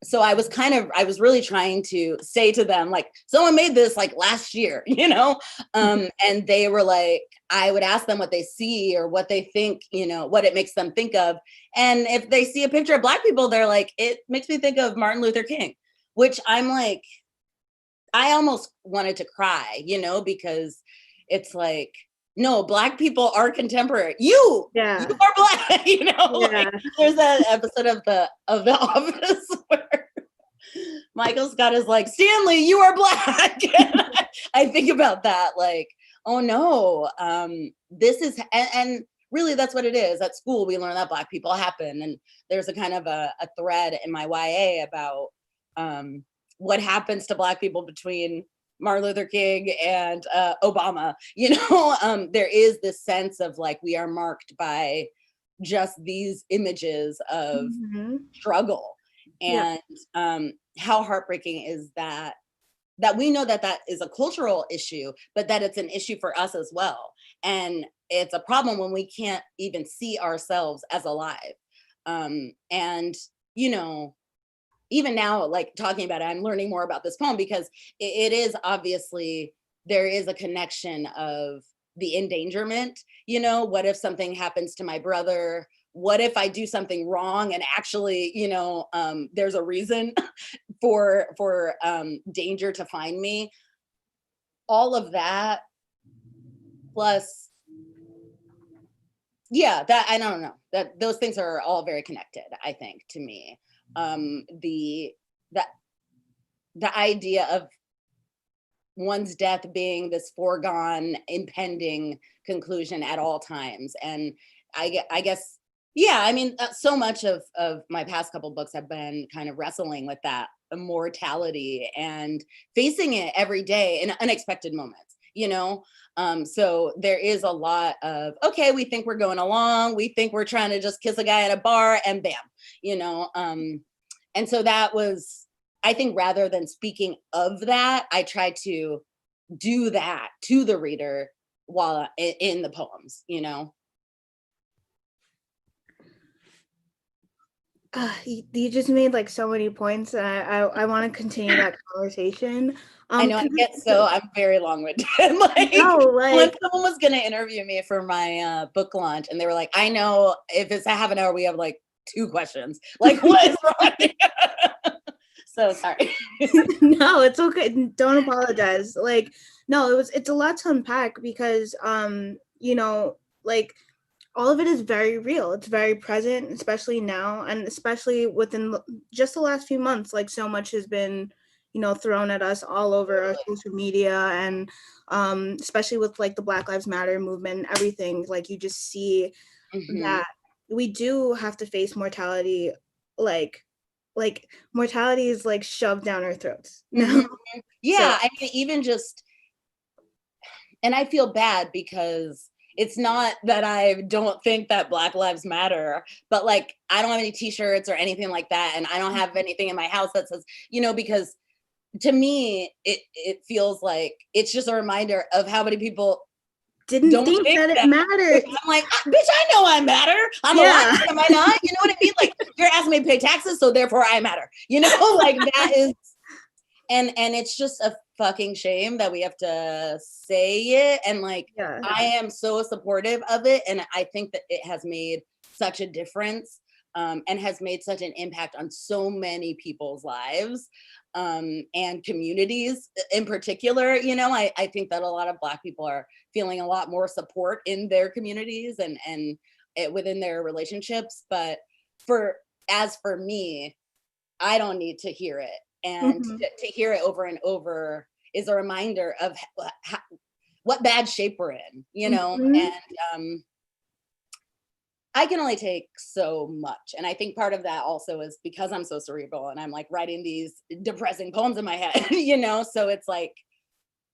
So I was really trying to say to them, like, someone made this like last year, and they were like, I would ask them what they see or what they think, what it makes them think of. And if they see a picture of Black people, they're like, it makes me think of Martin Luther King, which I'm like, I almost wanted to cry, because it's like, no, Black people are contemporary. You are Black, Yeah. Like, there's that episode of the Office where Michael Scott is like, Stanley, you are Black. I think about that, like, oh no, this is, and really that's what it is. At school, we learn that Black people happen. And there's a kind of a thread in my YA about what happens to Black people between Martin Luther King and Obama. There is this sense of like, we are marked by just these images of struggle. And how heartbreaking is that we know that is a cultural issue, but that it's an issue for us as well. And it's a problem when we can't even see ourselves as alive. And, even now, like talking about it, I'm learning more about this poem because it is obviously, there is a connection of the endangerment. What if something happens to my brother? What if I do something wrong and actually, there's a reason for danger to find me? All of that, plus, yeah, that, I don't know, that those things are all very connected, I think, to me. The idea of one's death being this foregone, impending conclusion at all times. And I guess, yeah, I mean, so much of my past couple books have been kind of wrestling with that mortality and facing it every day in unexpected moments, you know? So there is a lot of, okay, we think we're going along, we think we're trying to just kiss a guy at a bar, and bam, you know? And so that was, I think, rather than speaking of that, I tried to do that to the reader while in the poems, you know? You just made like so many points, and I want to continue that conversation. I know, I'm very long-winded. Like, no, when like someone was gonna interview me for my book launch, and they were like, I know if it's a half an hour, we have like 2 questions. Like, what is wrong? So sorry. no, it's okay. Don't apologize. Like, no, it's a lot to unpack because you know, like all of it is very real. It's very present, especially now, and especially within just the last few months. Like, so much has been, you know, thrown at us all over our social media, and especially with like the Black Lives Matter movement and everything. Like, you just see that we do have to face mortality, like mortality is like shoved down our throats. No. Yeah, I mean, even just, and I feel bad because it's not that I don't think that Black Lives Matter, but like, I don't have any t-shirts or anything like that. And I don't have anything in my house that says, you know, because to me, it feels like it's just a reminder of how many people didn't think that it mattered. I'm like, bitch, I know I matter. I'm alive, am I not? You know what I mean? Like, you're asking me to pay taxes, so therefore I matter. You know, like that is, and it's just a fucking shame that we have to say it. And like, I am so supportive of it, and I think that it has made such a difference, and has made such an impact on so many people's lives, and communities in particular. You know, I think that a lot of Black people are feeling a lot more support in their communities and within their relationships. But for me, I don't need to hear it. And to hear it over and over is a reminder of what bad shape we're in, you know? And I can only take so much. And I think part of that also is because I'm so cerebral and I'm like writing these depressing poems in my head, you know? So it's like,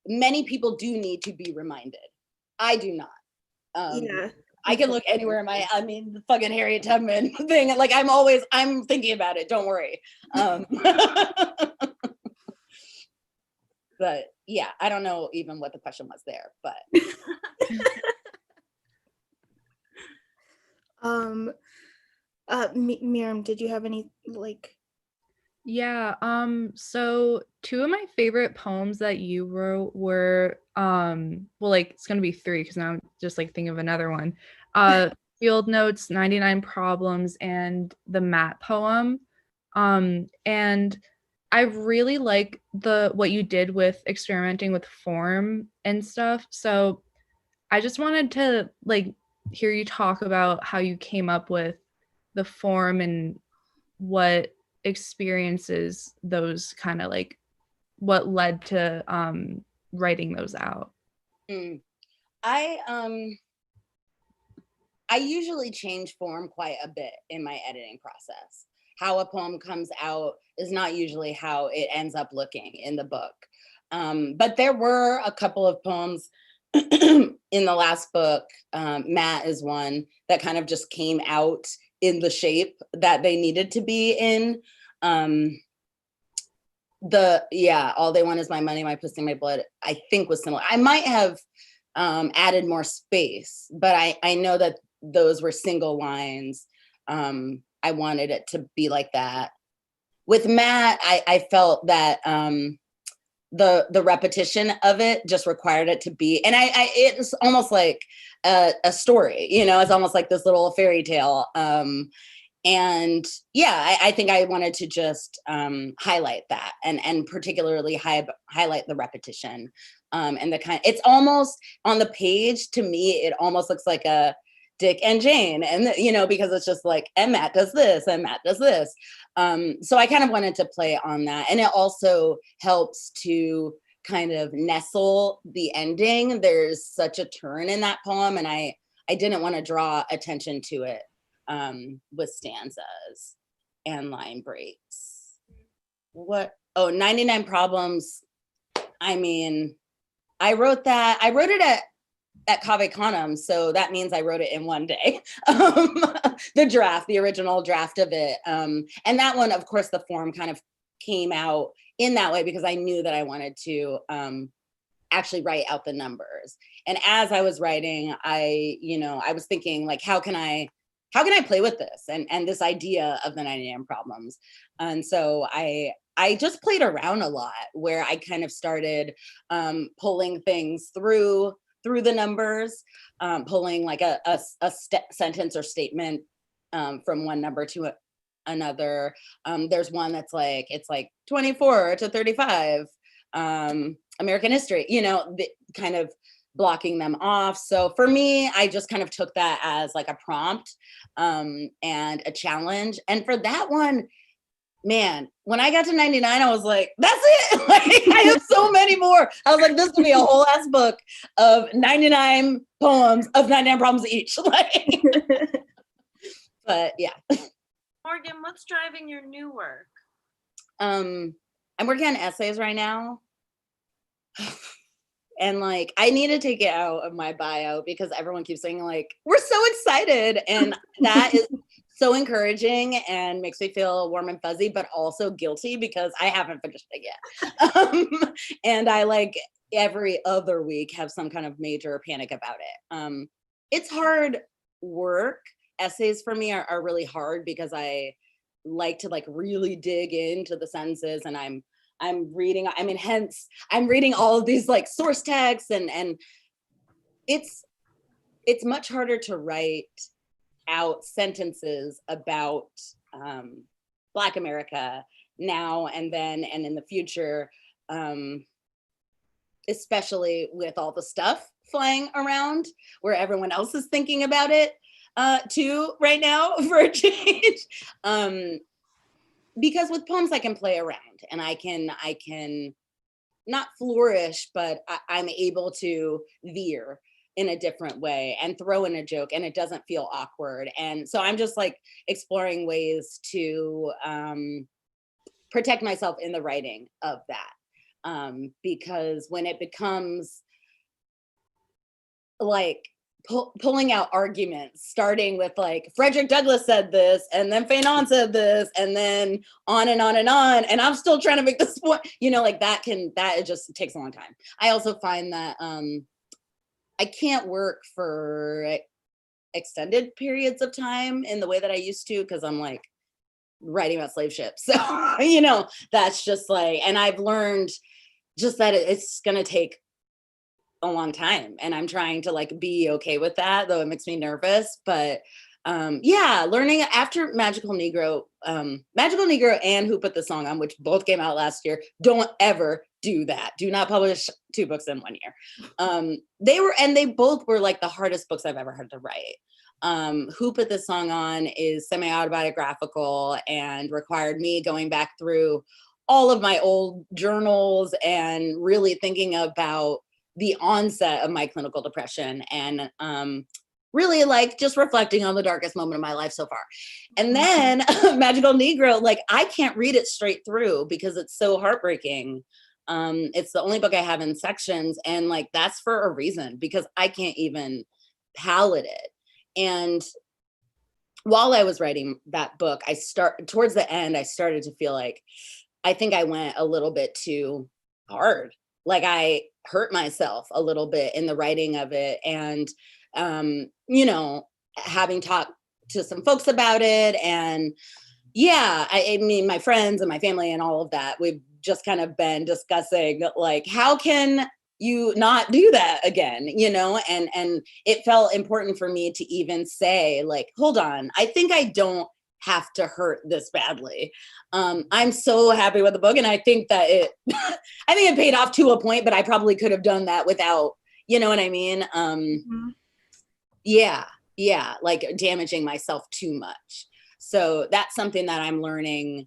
many people do need to be reminded. I do not. I can look anywhere in the fucking Harriet Tubman thing. Like, I'm thinking about it. Don't worry. But yeah, I don't know even what the question was there, but. Miriam, did you have any like? Yeah, so 2 of my favorite poems that you wrote were well, like it's gonna be 3 because now I'm just like thinking of another one. Field Notes, 99 Problems, and the Matt poem. And I really like what you did with experimenting with form and stuff. So I just wanted to like hear you talk about how you came up with the form and what experiences those kind of like what led to writing those out. I usually change form quite a bit in my editing process. How a poem comes out is not usually how it ends up looking in the book. But there were a couple of poems in the last book, Matt is one, that kind of just came out in the shape that they needed to be in. All They Want Is My Money, My Pussy, My Blood, I think was similar. I might have added more space, but I know that those were single lines. I wanted it to be like that. With Matt, I felt that the repetition of it just required it to be, and it's almost like a story, you know, it's almost like this little fairy tale. And yeah, I think I wanted to just highlight that and particularly highlight the repetition, and the kind, it's almost on the page, to me, it almost looks like a Dick and Jane, and you know, because it's just like, and Matt does this, and Matt does this. So I kind of wanted to play on that. And it also helps to kind of nestle the ending. There's such a turn in that poem, and I didn't want to draw attention to it with stanzas and line breaks. What? Oh, 99 Problems. I mean, I wrote it at Cave Canem, so that means I wrote it in one day. The original draft of it. And that one, of course, the form kind of came out in that way because I knew that I wanted to actually write out the numbers. And as I was writing, I was thinking, like, how can I play with this and this idea of the 99 Problems? And so I just played around a lot, where I kind of started pulling things through the numbers, pulling like a sentence or statement from one number to another. There's one that's like, it's like 24 to 35, American history, kind of blocking them off. So for me, I just kind of took that as like a prompt and a challenge. And for that one, man, when I got to 99, I was like, that's it. Like, I have so many more. I was like, this could be a whole ass book of 99 poems of 99 problems each. Like, but yeah. Morgan, what's driving your new work? I'm working on essays right now. And like, I need to take it out of my bio because everyone keeps saying like, we're so excited. And that is so encouraging and makes me feel warm and fuzzy, but also guilty because I haven't finished it yet. And I like every other week have some kind of major panic about it. It's hard work. Essays for me are really hard because I like to like really dig into the sentences, and I'm reading, hence I'm reading all of these like source texts, and it's much harder to write out sentences about Black America now and then and in the future, especially with all the stuff flying around where everyone else is thinking about it too right now for a change. Because with poems I can play around and I can not flourish, but I'm able to veer in a different way and throw in a joke and it doesn't feel awkward. And so I'm just like exploring ways to protect myself in the writing of that. Because when it becomes like pulling out arguments, starting with like Frederick Douglass said this, and then Fanon said this, and then on and on and on, and I'm still trying to make this point, like that it just takes a long time. I also find that I can't work for extended periods of time in the way that I used to, because I'm like writing about slave ships. So, that's just like, and I've learned just that it's going to take a long time, and I'm trying to like be okay with that, though it makes me nervous. But learning after Magical Negro and Who Put the Song On, which both came out last year, don't ever do that. Do not publish 2 books in 1 year. They both were like the hardest books I've ever had to write. Who Put the Song On is semi-autobiographical and required me going back through all of my old journals and really thinking about the onset of my clinical depression and really like just reflecting on the darkest moment of my life so far. And then Magical Negro, like I can't read it straight through because it's so heartbreaking. It's the only book I have in sections, and like that's for a reason, because I can't even palate it. And while I was writing that book, towards the end, I started to feel like I think I went a little bit too hard. Like I hurt myself a little bit in the writing of it. And, having talked to some folks about it, and I mean, my friends and my family and all of that, we've just kind of been discussing like, how can you not do that again, and it felt important for me to even say like, hold on, I think I don't have to hurt this badly. I'm so happy with the book, and I think that I think it paid off to a point, but I probably could have done that without, you know what I mean? Like damaging myself too much. So that's something that I'm learning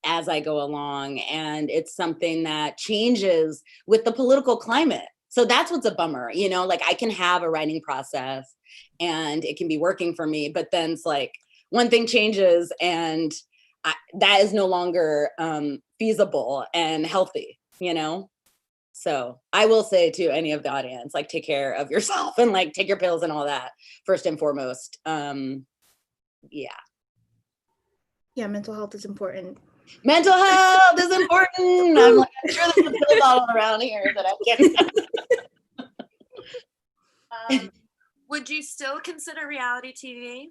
as I go along. And it's something that changes with the political climate. So that's what's a bummer, you know, like I can have a writing process and it can be working for me, but then it's like one thing changes and that is no longer feasible and healthy, you know? So I will say to any of the audience, like, take care of yourself and like take your pills and all that first and foremost. Yeah. Yeah, mental health is important. Mental health is important. I'm sure there's a pill bottle around here that I can. Would you still consider reality TV?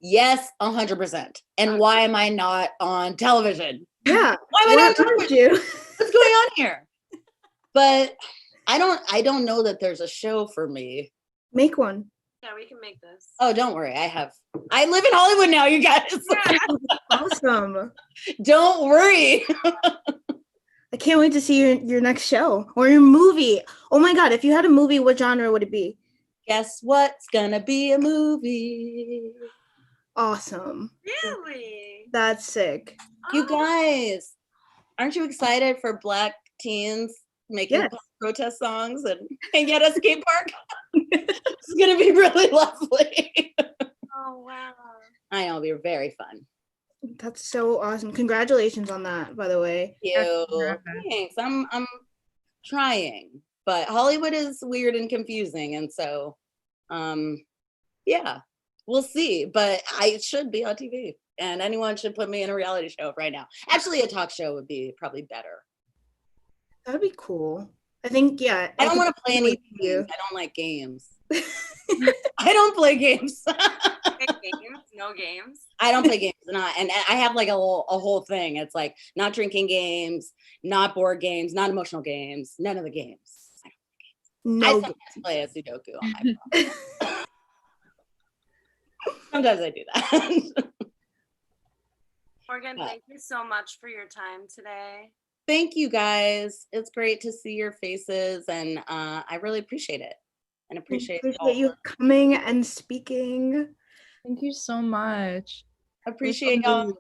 Yes, 100%. And why am I not on television? Yeah. Why am I not on aren't television? you? What's going on here? But I don't know that there's a show for me. Make one. Yeah, we can make this. Oh, don't worry. I live in Hollywood now, you guys. Awesome. Don't worry. I can't wait to see your next show or your movie. Oh my God, if you had a movie, what genre would it be? Guess what's gonna be a movie? Awesome. Really? That's sick. You guys, aren't you excited for Black teens making Yes. protest songs and hanging at a skate park? It's gonna be really lovely. Oh, wow. I know, it'll be very fun. That's so awesome. Congratulations on that, by the way. Thank you. Thanks. I'm trying, but Hollywood is weird and confusing, and so yeah, we'll see. But I should be on TV, and anyone should put me in a reality show right now. Actually, a talk show would be probably better. That'd be cool. I think, yeah. I don't want to play any games. I don't like games. I don't play games. Games? No games? I don't play games, and I have like a whole thing. It's like not drinking games, not board games, not emotional games, none of the games. No. I sometimes play a Sudoku on my phone. Sometimes I do that. Morgan, thank you so much for your time today. Thank you guys. It's great to see your faces, and I really appreciate it. And appreciate you coming and speaking. Thank you so much. Appreciate y'all. All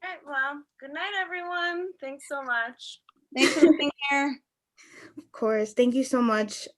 right, well, good night, everyone. Thanks so much. Thanks for being here. Of course. Thank you so much.